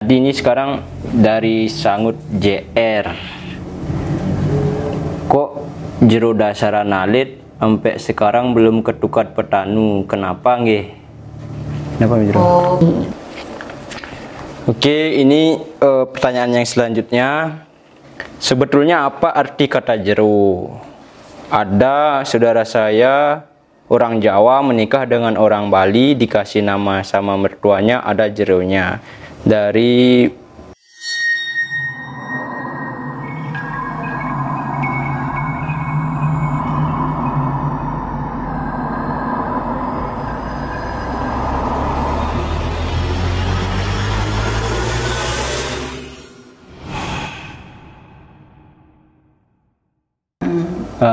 Jadi ini sekarang dari Sangut JR. Kok jero dasaran alit sampai sekarang belum ketukat petanu, kenapa nggih? Kenapa jero? Oh. Oke, ini pertanyaan yang selanjutnya. Sebetulnya apa arti kata jero? Ada saudara saya orang Jawa menikah dengan orang Bali, dikasih nama sama mertuanya, ada jeronya. Dari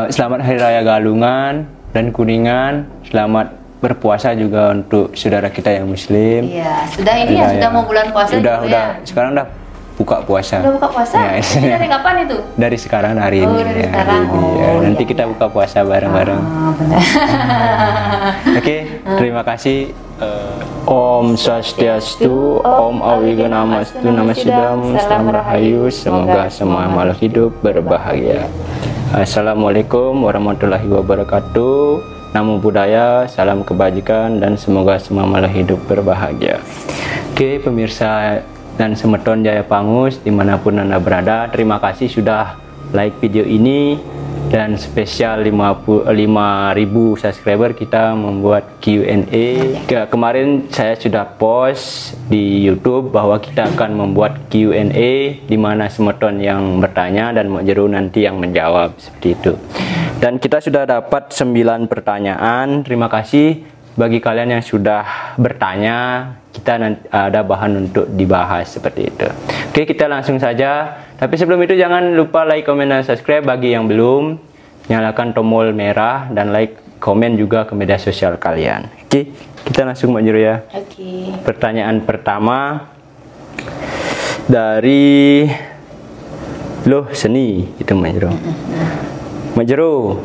selamat Hari Raya Galungan dan Kuningan. Selamat berpuasa juga untuk saudara kita yang Muslim. Iya, sudah ini ya, sudah mau bulan puasa. Udah, ya? Sekarang udah buka puasa. Udah buka puasa? Ya, ini dari kapan itu? Dari sekarang, hari ini. Dari sekarang. Nanti kita buka puasa bareng-bareng. Benar. Oke, terima kasih. Om Swastiastu, Om Awiganamastu, Namasidam, Salam Rahayu, semoga semua makhluk hidup berbahagia. Assalamualaikum warahmatullahi wabarakatuh. Namo Buddhaya, salam kebajikan, dan semoga semua makhluk hidup berbahagia. Oke, pemirsa dan semeton Jaya Pangus dimanapun Anda berada, terima kasih sudah like video ini. Dan spesial 5.000 subscriber kita membuat Q&A. Kemarin saya sudah post di YouTube bahwa kita akan membuat Q&A di mana semeton yang bertanya dan Mak Jero nanti yang menjawab, seperti itu. Dan kita sudah dapat 9 pertanyaan. Terima kasih bagi kalian yang sudah bertanya. Kita nanti ada bahan untuk dibahas, seperti itu. Oke, kita langsung saja. Tapi sebelum itu jangan lupa like, komen, dan subscribe bagi yang belum. Nyalakan tombol merah dan like, komen juga ke media sosial kalian. Oke, kita langsung Mak Jero ya. Oke. Pertanyaan pertama dari Loh Seni, itu Mak Jero. Mak Jero,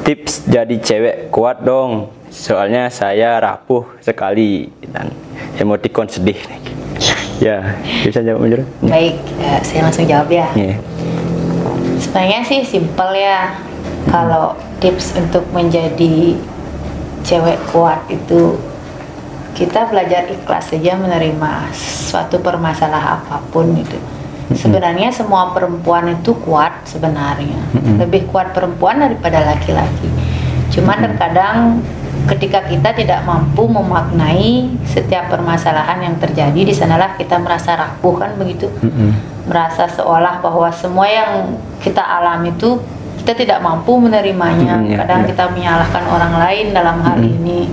tips jadi cewek kuat dong. Soalnya saya rapuh sekali dan emoticon sedih. Ya, bisa jawab Mak Jero? Baik, saya langsung jawab ya. Yeah. Sebenarnya sih simpel ya. Kalau tips untuk menjadi cewek kuat itu, kita belajar ikhlas saja menerima suatu permasalahan apapun itu. Sebenarnya semua perempuan itu kuat sebenarnya. Lebih kuat perempuan daripada laki-laki. Cuman terkadang ketika kita tidak mampu memaknai setiap permasalahan yang terjadi, di sanalah kita merasa rapuh, kan begitu. Merasa seolah bahwa semua yang kita alami itu kita tidak mampu menerimanya. Kadang kita menyalahkan orang lain dalam hal ini.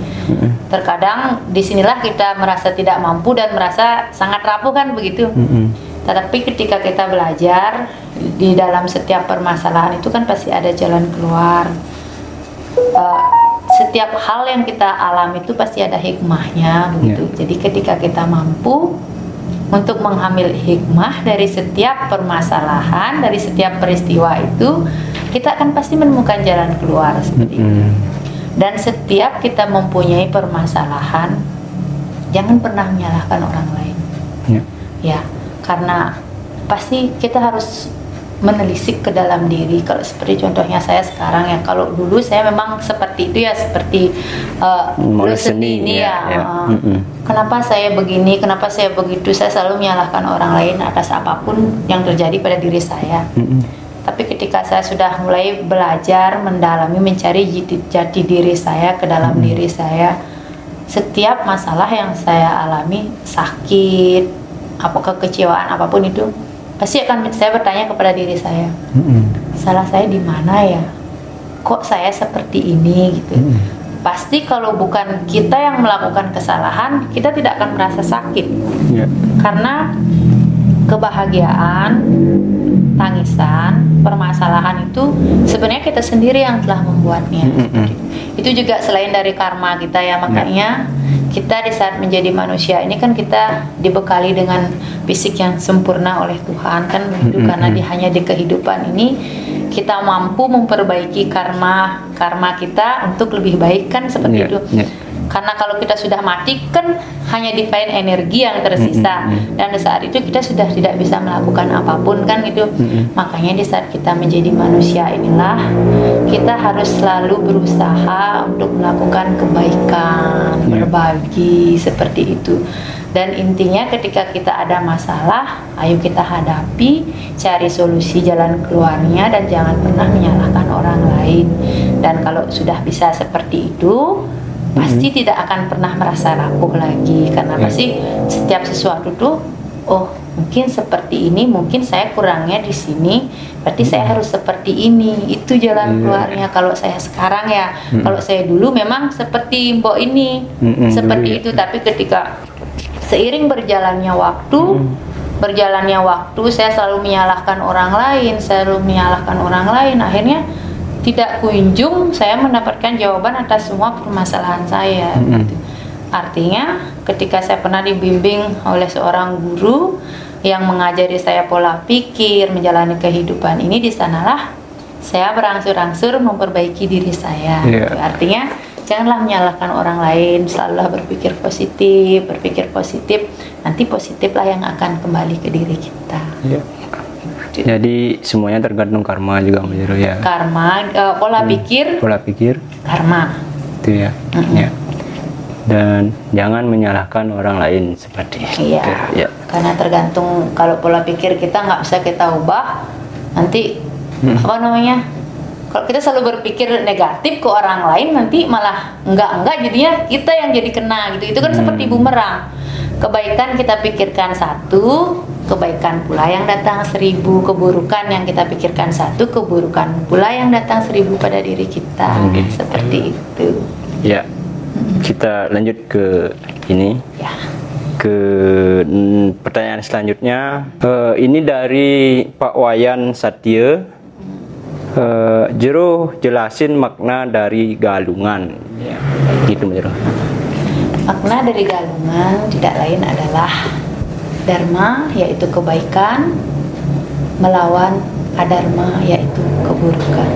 Terkadang disinilah kita merasa tidak mampu dan merasa sangat rapuh, kan begitu. Tetapi ketika kita belajar di dalam setiap permasalahan itu kan pasti ada jalan keluar. Setiap hal yang kita alami itu pasti ada hikmahnya, begitu. Jadi ketika kita mampu untuk mengambil hikmah dari setiap permasalahan, dari setiap peristiwa itu, kita akan pasti menemukan jalan keluar, seperti itu. Dan setiap kita mempunyai permasalahan, jangan pernah menyalahkan orang lain. Ya, karena pasti kita harus menelisik ke dalam diri. Kalau seperti contohnya saya sekarang ya, kalau dulu saya memang seperti itu ya, seperti Loh Seni ini ya. Kenapa saya begini, kenapa saya begitu, saya selalu menyalahkan orang lain atas apapun yang terjadi pada diri saya. Tapi ketika saya sudah mulai belajar, mendalami, mencari jati diri saya ke dalam diri saya, setiap masalah yang saya alami, sakit, apakah kekecewaan apapun itu, pasti akan saya bertanya kepada diri saya, salah saya di mana ya? Kok saya seperti ini gitu? Pasti kalau bukan kita yang melakukan kesalahan, kita tidak akan merasa sakit. Karena kebahagiaan, tangisan, permasalahan itu sebenarnya kita sendiri yang telah membuatnya. Itu juga selain dari karma kita ya, makanya kita di saat menjadi manusia ini kan kita dibekali dengan fisik yang sempurna oleh Tuhan, kan begitu. Karena hanya di kehidupan ini kita mampu memperbaiki karma kita untuk lebih baik, kan seperti itu. Karena kalau kita sudah mati kan hanya dipain energi yang tersisa, dan di saat itu kita sudah tidak bisa melakukan apapun kan gitu. Makanya di saat kita menjadi manusia inilah kita harus selalu berusaha untuk melakukan kebaikan, berbagi seperti itu. Dan intinya ketika kita ada masalah, ayo kita hadapi, cari solusi jalan keluarnya, dan jangan pernah menyalahkan orang lain. Dan kalau sudah bisa seperti itu, pasti tidak akan pernah merasa rapuh lagi, karena pasti setiap sesuatu tuh, oh mungkin seperti ini, mungkin saya kurangnya di sini, berarti saya harus seperti ini. Itu jalan keluarnya. Kalau saya sekarang ya, kalau saya dulu memang seperti Mbok ini, seperti itu. Tapi ketika seiring berjalannya waktu, saya selalu menyalahkan orang lain, akhirnya tidak kunjung saya mendapatkan jawaban atas semua permasalahan saya. Gitu. Artinya ketika saya pernah dibimbing oleh seorang guru yang mengajari saya pola pikir, menjalani kehidupan ini, di sanalah saya berangsur-angsur memperbaiki diri saya. Gitu. Artinya janganlah menyalahkan orang lain, selalulah berpikir positif, nanti positiflah yang akan kembali ke diri kita. Jadi semuanya tergantung karma juga Mbak Jero ya. Karma, pola pikir, karma. Itu ya. Dan jangan menyalahkan orang lain seperti itu. Iya. Karena tergantung, kalau pola pikir kita nggak bisa kita ubah, nanti kalau kita selalu berpikir negatif ke orang lain, nanti malah enggak jadinya kita yang jadi kena gitu. Itu kan seperti bumerang. Kebaikan kita pikirkan satu, kebaikan pula yang datang 1000. Keburukan yang kita pikirkan satu, keburukan pula yang datang 1000 pada diri kita. Seperti itu. Ya. Kita lanjut ke ini. Ke pertanyaan selanjutnya. Ini dari Pak Wayan Satya. Jero jelasin makna dari galungan. Gitu Jero. Makna dari galungan tidak lain adalah dharma, yaitu kebaikan, melawan adharma, yaitu keburukan.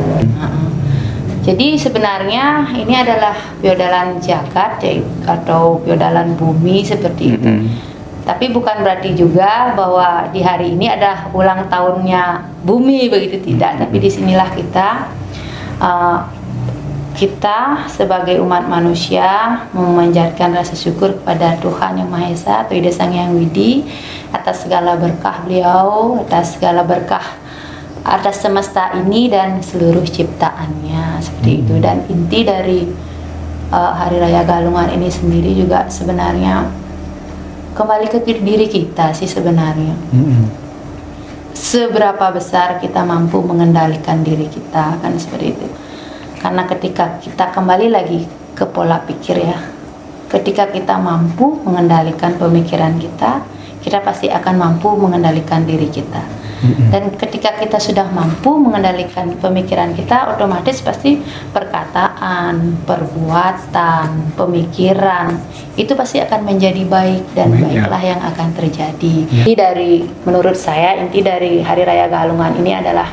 Jadi sebenarnya ini adalah feodalan jagat atau feodalan bumi seperti itu. Tapi bukan berarti juga bahwa di hari ini adalah ulang tahunnya bumi, begitu tidak. Tapi disinilah kita sebagai umat manusia memanjatkan rasa syukur kepada Tuhan Yang Maha Esa atau Ida Sang Hyang Widi atas segala berkah beliau, atas segala berkah atas semesta ini dan seluruh ciptaannya, seperti itu. Dan inti dari Hari Raya Galungan ini sendiri juga sebenarnya kembali ke diri kita sih sebenarnya. Seberapa besar kita mampu mengendalikan diri kita, kan seperti itu. Karena ketika kita kembali lagi ke pola pikir ya, ketika kita mampu mengendalikan pemikiran kita, kita pasti akan mampu mengendalikan diri kita. Dan ketika kita sudah mampu mengendalikan pemikiran kita, otomatis pasti perkataan, perbuatan, pemikiran itu pasti akan menjadi baik, dan baiklah yang akan terjadi. Jadi menurut saya inti dari Hari Raya Galungan ini adalah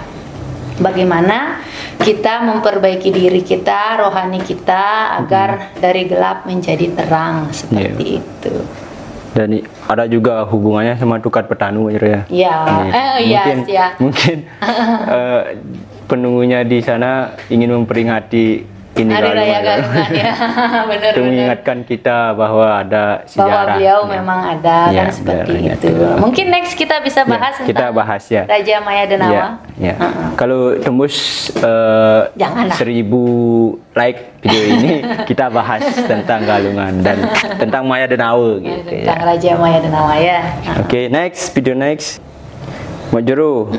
bagaimana kita memperbaiki diri kita, rohani kita, agar dari gelap menjadi terang, seperti itu. Dan ada juga hubungannya sama Tukat Petanu ya. Mungkin penunggunya di sana ingin memperingati ini Hari Raya Galungan ya. Benar. Mengingatkan kita bahwa ada sejarah. Bahwa beliau memang ada kan seperti itu. Mungkin next kita bisa bahas kita bahas ya. Raja Maya Denawa. Kalau tembus 1000 like video ini, kita bahas tentang Galungan dan tentang Maya Denawa gitu. Tentang Raja Maya Denawa ya. Oke, video next. Mbak Jero,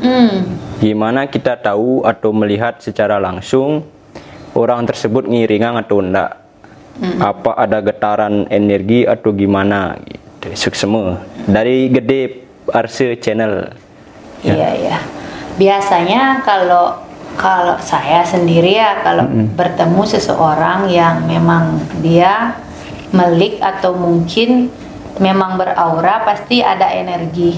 gimana kita tahu atau melihat secara langsung orang tersebut ngiringan atau enggak? Apa ada getaran energi atau gimana gitu. Suksema dari Gede Arse Channel. Iya. Biasanya kalau saya sendiri ya, kalau bertemu seseorang yang memang dia melik atau mungkin memang beraura, pasti ada energi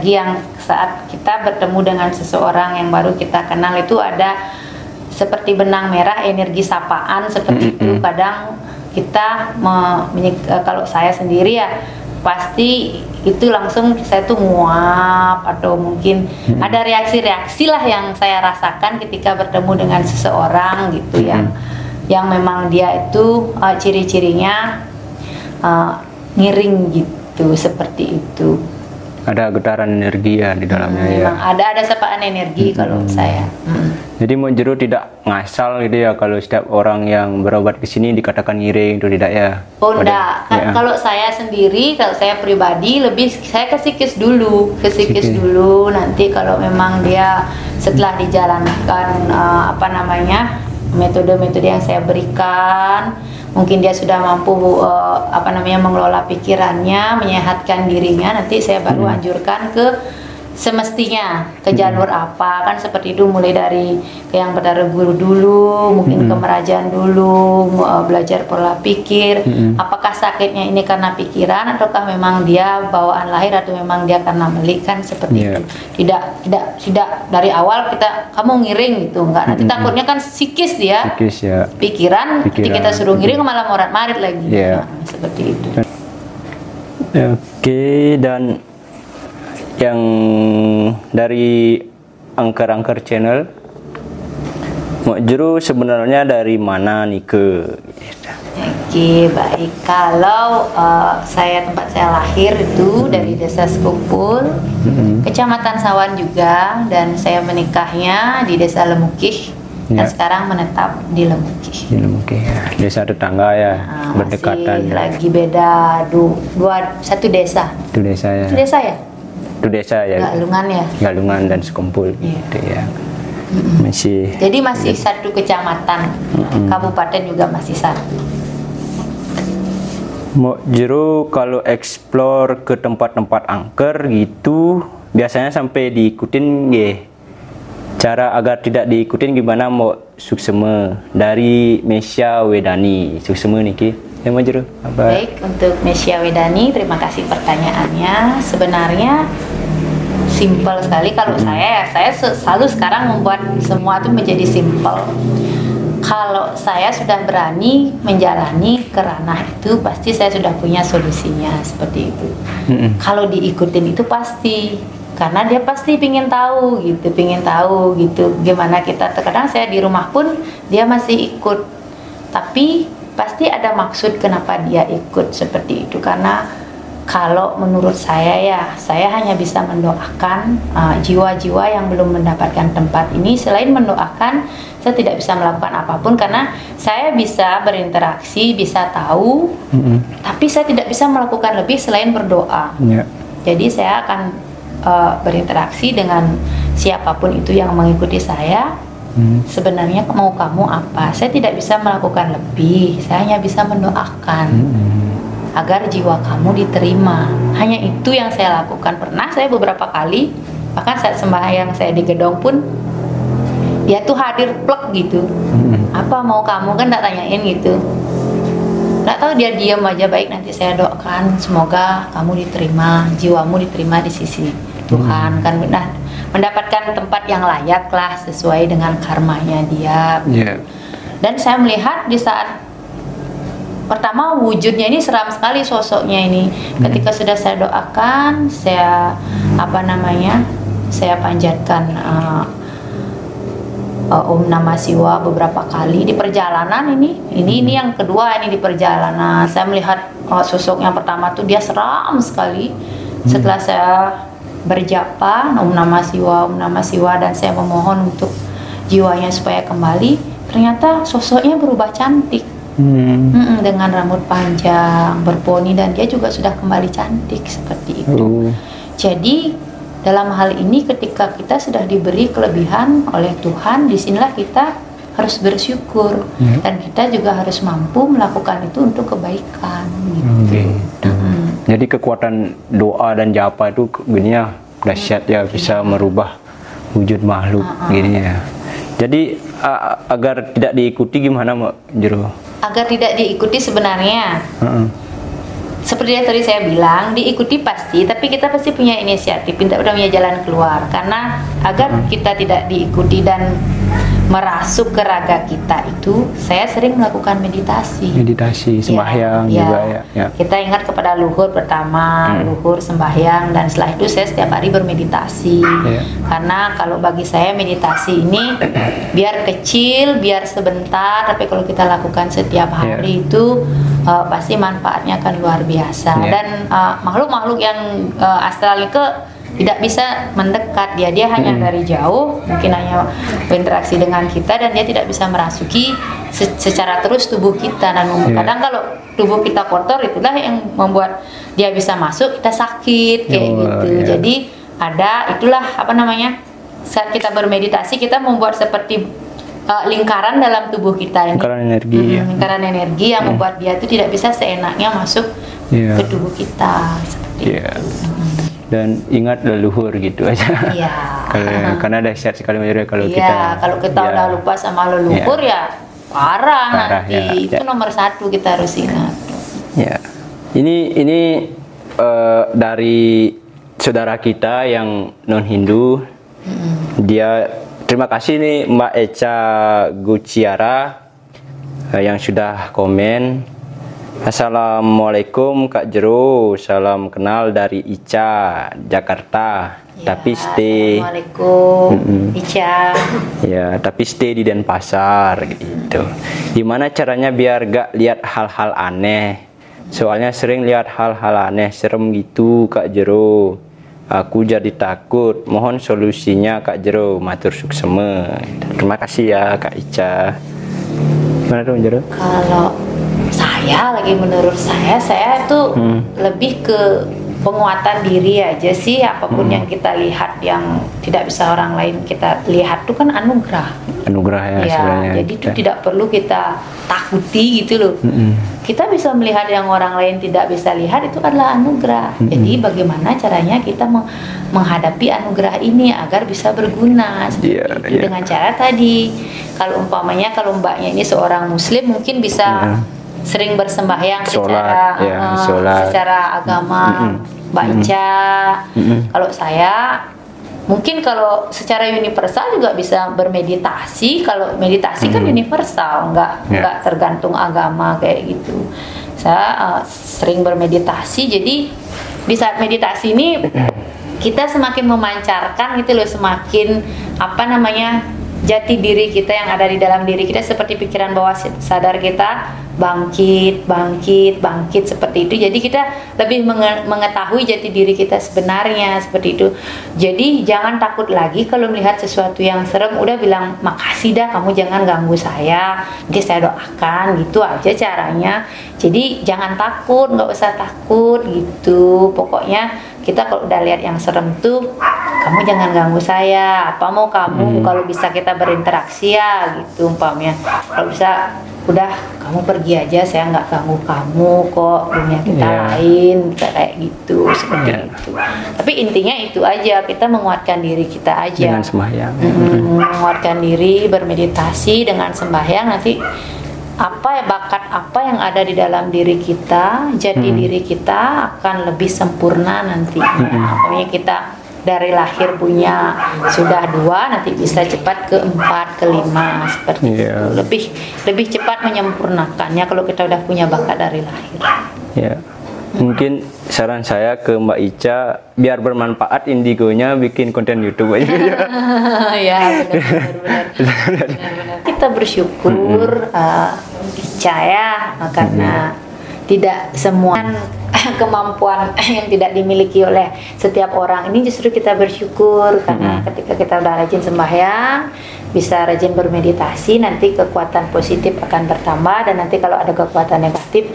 yang saat kita bertemu dengan seseorang yang baru kita kenal itu ada seperti benang merah, energi sapaan seperti itu. Kadang kita kalau saya sendiri ya pasti itu langsung saya tuh nguap, atau mungkin ada reaksi-reaksi lah yang saya rasakan ketika bertemu dengan seseorang gitu yang memang dia itu ciri-cirinya miring gitu, seperti itu. Ada getaran energi ya di dalamnya ya. Memang ada sapaan energi kalau saya. Jadi Mbok Jero tidak ngasal gitu ya kalau setiap orang yang berobat ke sini dikatakan ngiring itu tidak ya? Oh enggak, ya. Kalau saya sendiri, kalau saya pribadi lebih saya ke psikis dulu, dulu. Nanti kalau memang dia setelah dijalankan metode-metode yang saya berikan, mungkin dia sudah mampu mengelola pikirannya, menyehatkan dirinya, nanti saya baru anjurkan ke semestinya ke jalur apa, kan seperti itu, mulai dari yang berdarah guru dulu, mungkin ke merajaan dulu, belajar pola pikir, apakah sakitnya ini karena pikiran ataukah memang dia bawaan lahir atau memang dia karena melik, kan seperti itu. Tidak dari awal kamu ngiring gitu, enggak, nanti takutnya kan psikis dia, pikiran, nanti kita suruh ngiring malah morat-marit lagi. Nah, seperti itu. Oke, dan yang dari angker-angker channel, Mbok Jero sebenarnya dari mana nih ke? Oke, baik. Kalau tempat saya lahir itu dari Desa Sekumpul, Kecamatan Sawan juga, dan saya menikahnya di Desa Lemukih, dan sekarang menetap di Lemukih. Di Lemukih ya, desa tetangga ya, berdekatan. Masih lagi beda satu desa. Itu desa ya. Itu desa ya? Itu desa ya. Galungan ya. Galungan dan Sekumpul gitu ya. Jadi masih satu kecamatan, kabupaten juga masih satu. Mbok Jero kalau explore ke tempat-tempat angker gitu, biasanya sampai diikutin nggih. Cara agar tidak diikutin gimana Mbok Sukseme dari Mesya Wedani. Sukseme niki. Ya Mbok Jero. Baik, untuk Mesya Wedani, terima kasih pertanyaannya. Sebenarnya simpel sekali kalau saya selalu sekarang membuat semua itu menjadi simpel. Kalau saya sudah berani menjalani ke ranah itu, pasti saya sudah punya solusinya, seperti itu. Kalau diikutin itu pasti, karena dia pasti pingin tahu gitu gimana kita. Terkadang saya di rumah pun dia masih ikut, tapi pasti ada maksud kenapa dia ikut seperti itu. Karena kalau menurut saya saya hanya bisa mendoakan jiwa-jiwa yang belum mendapatkan tempat ini. Selain mendoakan, saya tidak bisa melakukan apapun, karena saya bisa berinteraksi, bisa tahu, tapi saya tidak bisa melakukan lebih selain berdoa. Jadi saya akan berinteraksi dengan siapapun itu yang mengikuti saya. Sebenarnya mau kamu apa? Saya tidak bisa melakukan lebih, saya hanya bisa mendoakan agar jiwa kamu diterima. Hanya itu yang saya lakukan. Pernah saya beberapa kali, bahkan saat sembahyang saya di gedong pun, dia tuh hadir plek gitu. Apa mau kamu, kan tak tanyain gitu. Nggak tahu, dia diam aja. Baik, nanti saya doakan semoga kamu diterima, jiwamu diterima di sisi Tuhan, kan mendapatkan tempat yang layak lah sesuai dengan karmanya dia. Dan saya melihat di saat pertama wujudnya ini seram sekali, sosoknya ini. Ketika sudah saya doakan, saya saya panjatkan Om Namah Siwa beberapa kali di perjalanan ini yang kedua ini di perjalanan. Saya melihat sosok yang pertama tuh dia seram sekali. Setelah saya berjapa Om Namah Siwa dan saya memohon untuk jiwanya supaya kembali, ternyata sosoknya berubah cantik. Dengan rambut panjang, berponi, dan dia juga sudah kembali cantik seperti itu. Jadi dalam hal ini ketika kita sudah diberi kelebihan oleh Tuhan, disinilah kita harus bersyukur dan kita juga harus mampu melakukan itu untuk kebaikan. Jadi kekuatan doa dan japa itu gini ya, dahsyat ya, bisa merubah wujud makhluk gini ya. Jadi agar tidak diikuti gimana Mbok Jero? Agar tidak diikuti sebenarnya seperti yang tadi saya bilang, diikuti pasti, tapi kita pasti punya inisiatif, kita udah punya jalan keluar. Karena agar kita tidak diikuti dan merasuk ke raga kita itu, saya sering melakukan meditasi. Meditasi, sembahyang juga ya. Kita ingat kepada luhur pertama, luhur sembahyang, dan setelah itu saya setiap hari bermeditasi. Karena kalau bagi saya meditasi ini biar kecil, biar sebentar, tapi kalau kita lakukan setiap hari itu pasti manfaatnya akan luar biasa. Dan makhluk-makhluk yang astral itu tidak bisa mendekat, dia hanya dari jauh, mungkin hanya berinteraksi dengan kita, dan dia tidak bisa merasuki secara terus tubuh kita. Dan kadang kalau tubuh kita kotor, itulah yang membuat dia bisa masuk, kita sakit kayak gitu. Jadi itulah apa namanya, saat kita bermeditasi kita membuat seperti lingkaran dalam tubuh kita ini, lingkaran energi, lingkaran energi yang membuat dia itu tidak bisa seenaknya masuk ke tubuh kita seperti itu. Dan ingat leluhur gitu aja. Karena dahsyat sekali kalau kita udah lupa sama leluhur parah nanti. Itu nomor satu kita harus ingat. Ini dari saudara kita yang non Hindu. Dia terima kasih nih Mbak Echa Guciara yang sudah komen. Assalamualaikum Kak Jero, salam kenal dari Ica, Jakarta. Tapi stay. Assalamualaikum Ica. Tapi stay di Denpasar gitu. Gimana caranya biar gak lihat hal-hal aneh? Soalnya sering lihat hal-hal aneh, serem gitu Kak Jero. Aku jadi takut. Mohon solusinya Kak Jero. Matur sukseme. Terima kasih ya Kak Ica. Gimana tuh Jero? Kalau menurut saya itu lebih ke penguatan diri aja sih. Apapun yang kita lihat yang tidak bisa orang lain kita lihat itu kan anugerah sebenarnya. Jadi itu tidak perlu kita takuti gitu loh. Kita bisa melihat yang orang lain tidak bisa lihat, itu adalah anugerah. Jadi bagaimana caranya kita menghadapi anugerah ini agar bisa berguna dengan cara tadi. Kalau umpamanya kalau mbaknya ini seorang muslim, mungkin bisa sering bersembahyang secara agama, baca. Kalau saya mungkin kalau secara universal juga bisa bermeditasi. Kalau meditasi kan universal, nggak tergantung agama kayak gitu. Saya sering bermeditasi, jadi di saat meditasi ini kita semakin memancarkan gitu loh, semakin jati diri kita yang ada di dalam diri kita, seperti pikiran bawah sadar kita bangkit seperti itu. Jadi kita lebih mengetahui jati diri kita sebenarnya seperti itu. Jadi jangan takut lagi kalau melihat sesuatu yang serem, udah bilang makasih dah, kamu jangan ganggu saya, nanti saya doakan, gitu aja caranya. Jadi jangan takut, nggak usah takut gitu. Pokoknya kita kalau udah lihat yang serem tuh, kamu jangan ganggu saya, apa mau kamu, kalau bisa kita berinteraksi ya gitu umpamanya. Kalau bisa udah kamu pergi aja, saya nggak ganggu kamu kok, dunia kita lain, kita kayak gitu seperti itu. Tapi intinya itu aja, kita menguatkan diri kita aja dengan sembahyang. Menguatkan diri, bermeditasi dengan sembahyang, nanti bakat apa yang ada di dalam diri kita, jati diri kita akan lebih sempurna nantinya. Pokoknya kita dari lahir punya sudah 2, nanti bisa cepat ke 4, ke 5 seperti itu. Lebih cepat menyempurnakannya kalau kita udah punya bakat dari lahir. Mungkin saran saya ke Mbak Ica, biar bermanfaat indigonya bikin konten YouTube aja. Benar. Kita bersyukur Ica karena tidak semua kemampuan yang tidak dimiliki oleh setiap orang ini, justru kita bersyukur karena ketika kita udah rajin sembahyang, bisa rajin bermeditasi, nanti kekuatan positif akan bertambah, dan nanti kalau ada kekuatan negatif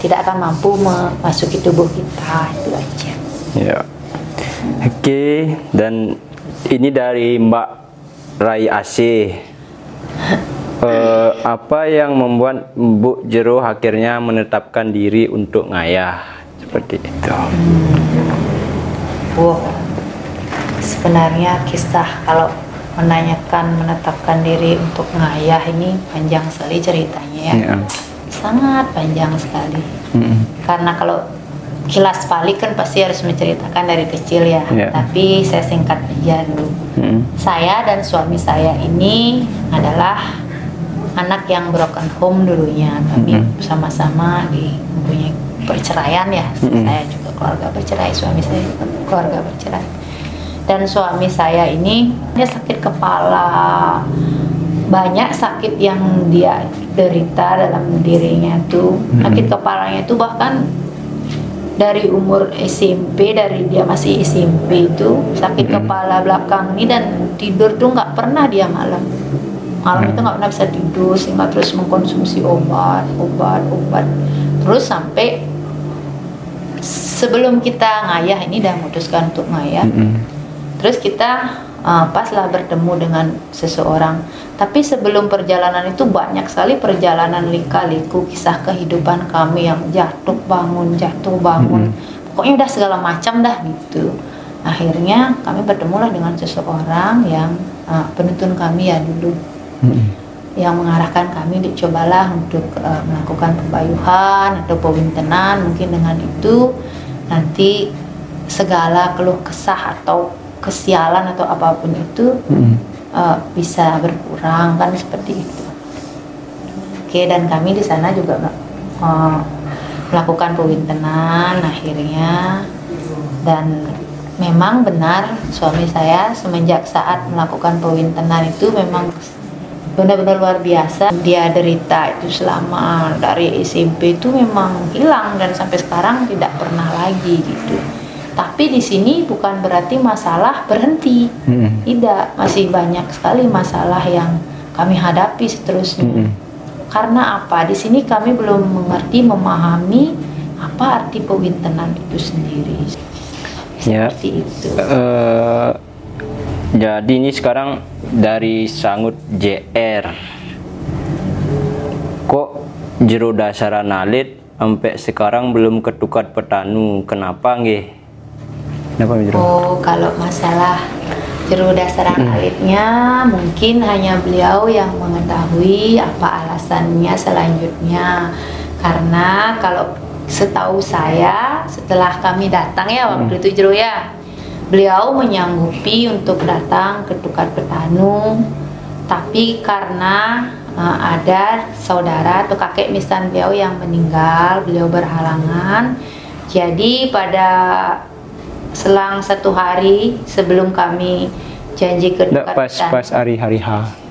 tidak akan mampu memasuki tubuh kita. Itu aja. Oke, dan ini dari Mbak Rai Asih. Apa yang membuat Bu Jero akhirnya menetapkan diri untuk ngayah seperti itu? Sebenarnya kisah kalau menetapkan diri untuk ngayah ini panjang sekali ceritanya sangat panjang sekali. Karena kalau kilas balik kan pasti harus menceritakan dari kecil ya. Tapi saya singkat aja dulu. Saya dan suami saya ini adalah anak yang broken home dulunya. Kami sama-sama mempunyai perceraian ya. Saya juga keluarga bercerai, suami saya juga keluarga bercerai. Dan suami saya ini dia sakit kepala, banyak sakit yang dia derita dalam dirinya tuh. Sakit kepalanya itu bahkan dari umur SMP, dari dia masih SMP itu sakit kepala belakang ini, dan tidur tuh nggak pernah dia malam itu nggak pernah bisa tidur, sehingga terus mengkonsumsi obat terus sampai sebelum kita ngayah ini udah memutuskan untuk ngayah. Terus kita pas lah bertemu dengan seseorang. Tapi sebelum perjalanan itu banyak sekali perjalanan lika-liku, kisah kehidupan kami yang jatuh bangun. Pokoknya udah segala macam dah gitu. Akhirnya kami bertemulah dengan seseorang yang penuntun kami ya dulu. Yang mengarahkan kami dicobalah untuk melakukan pembayuhan atau pewintenan. Mungkin dengan itu nanti segala keluh kesah atau kesialan atau apapun itu bisa berkurang, kan seperti itu. Oke, dan kami di sana juga melakukan pewintenan akhirnya, dan memang benar suami saya semenjak saat melakukan pewintenan itu memang benar-benar luar biasa. Dia derita itu selama dari SMP itu memang hilang dan sampai sekarang tidak pernah lagi gitu. Tapi di sini bukan berarti masalah berhenti, tidak, masih banyak sekali masalah yang kami hadapi seterusnya. Karena apa? Di sini kami belum mengerti, memahami apa arti pewintenan itu sendiri. Seperti itu. Jadi ini sekarang dari Sangut JR, kok jero dasaran alit sampai sekarang belum ketukat petanu, kenapa nggih? Oh, kalau masalah jero dasaran alitnya mungkin hanya beliau yang mengetahui apa alasannya selanjutnya. Karena kalau setahu saya setelah kami datang ya waktu itu jero ya, beliau menyanggupi untuk datang ke tukar petanu, tapi karena ada saudara atau kakek misan beliau yang meninggal, beliau berhalangan. Jadi pada selang 1 hari sebelum kami janji ke tukar petani. Pas hari H.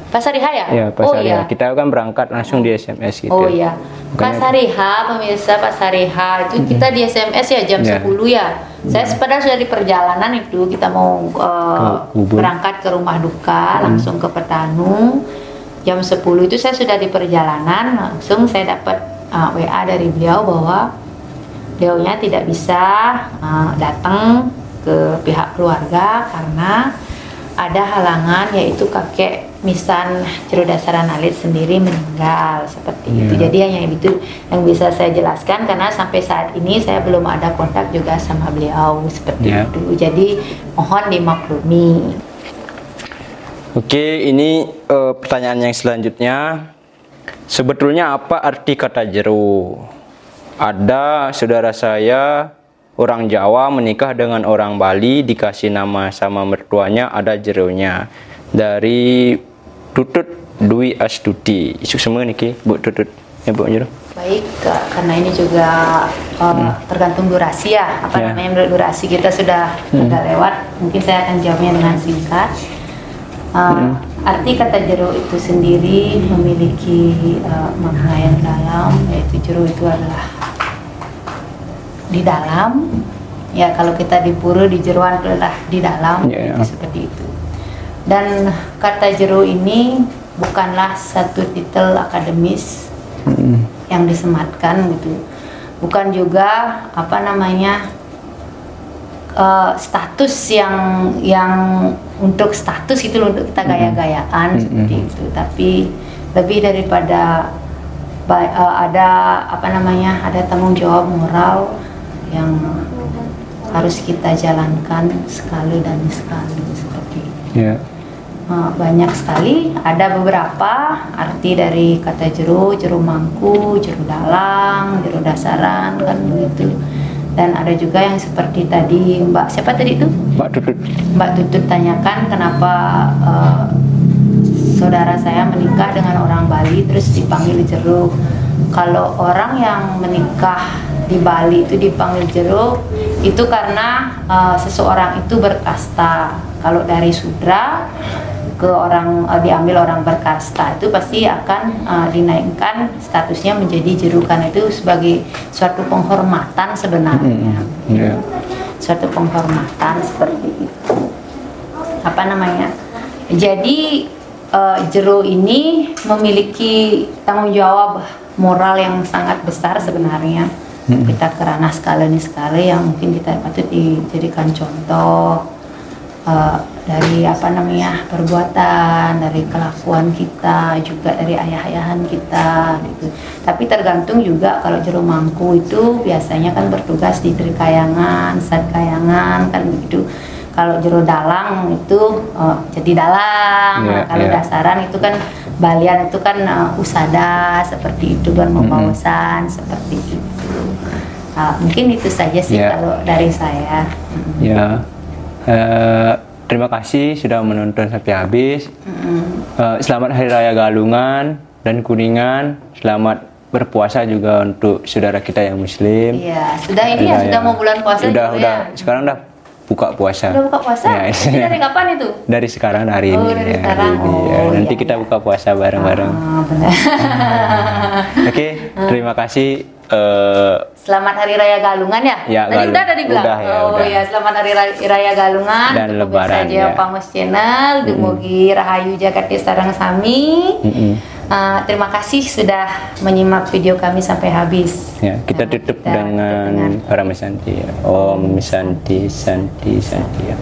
Pas hari H ya? Ya, pas hari H. Kita kan berangkat langsung di SMS gitu. Oh iya. Pas hari H, pemirsa, pas hari H itu kita di SMS ya jam 10 ya. Saya padahal sudah di perjalanan itu, kita mau berangkat ke rumah duka, langsung ke petanu. Jam 10 itu saya sudah di perjalanan, langsung saya dapat WA dari beliau bahwa beliaunya tidak bisa datang ke pihak keluarga karena ada halangan, yaitu kakek misan jero dasaran alit sendiri meninggal, seperti itu. Jadi hanya itu yang bisa saya jelaskan, karena sampai saat ini saya belum ada kontak juga sama beliau, seperti itu. Jadi mohon dimaklumi. Oke, ini pertanyaan yang selanjutnya. Sebetulnya apa arti kata jero? Ada saudara saya orang Jawa menikah dengan orang Bali, dikasih nama sama mertuanya, ada jeronya. Dari Tutut Dwi Astuti. Isuk semua niki Bu Tutut. Ya Bu Jero. Baik, karena ini juga tergantung durasi ya. Namanya durasi kita sudah agak lewat. Mungkin saya akan jawabnya dengan singkat. Arti kata jero itu sendiri memiliki makna yang dalam, yaitu jero itu adalah di dalam ya. Kalau kita di pura, di jeroan itu adalah di dalam, seperti itu. Dan kata jero ini bukanlah satu titel akademis yang disematkan gitu, bukan juga apa namanya status yang untuk status itu untuk kita gaya-gayaan seperti itu. Tapi lebih daripada ada apa namanya, ada tanggung jawab moral yang harus kita jalankan sekali dan sekali, seperti itu. Banyak sekali, ada beberapa arti dari kata jero, jero mangku, jero dalang, jero dasaran, kan begitu. Dan ada juga yang seperti tadi Mbak siapa tadi itu? Mbak Tutut. Mbak Tutut tanyakan kenapa saudara saya menikah dengan orang Bali terus dipanggil jeruk. Kalau orang yang menikah di Bali itu dipanggil jeruk itu karena seseorang itu berkasta. Kalau dari sudra ke orang diambil orang berkasta itu pasti akan dinaikkan statusnya menjadi jeruk, karena itu sebagai suatu penghormatan sebenarnya. Suatu penghormatan seperti itu. Apa namanya? Jadi jeruk ini memiliki tanggung jawab moral yang sangat besar sebenarnya. Kita kerana skala yang mungkin kita patut dijadikan contoh dari apa namanya perbuatan, dari kelakuan kita, juga dari ayah-ayahan kita gitu. Tapi tergantung juga, kalau jeruk mangku itu biasanya kan bertugas di Trikayangan, Sadkayangan kan begitu. Kalau jeruk dalang itu jadi dalang, kalau dasaran itu kan balian itu kan usada seperti itu, dan pembawasan seperti itu. Mungkin itu saja sih kalau dari saya. Terima kasih sudah menonton sampai habis. Selamat Hari Raya Galungan dan Kuningan. Selamat berpuasa juga untuk saudara kita yang Muslim. Iya, sudah ini ya, sudah mau bulan puasa. Udah. Sekarang udah buka puasa. Udah buka puasa? Ya, ini dari kapan itu? Dari sekarang, hari ini. Dari sekarang. Nanti kita buka puasa bareng-bareng. Benar. Oke, terima kasih. Selamat Hari Raya Galungan ya? Tadi udah bilang. Udah. Selamat Hari Raya Galungan dan Lebaran saja Pamos Channel. Dumugi Rahayu Jakarta Sarang Sami. Terima kasih sudah menyimak video kami sampai habis. Ya, kita tutup dengan Para Santi. Om Santi Santi Santi.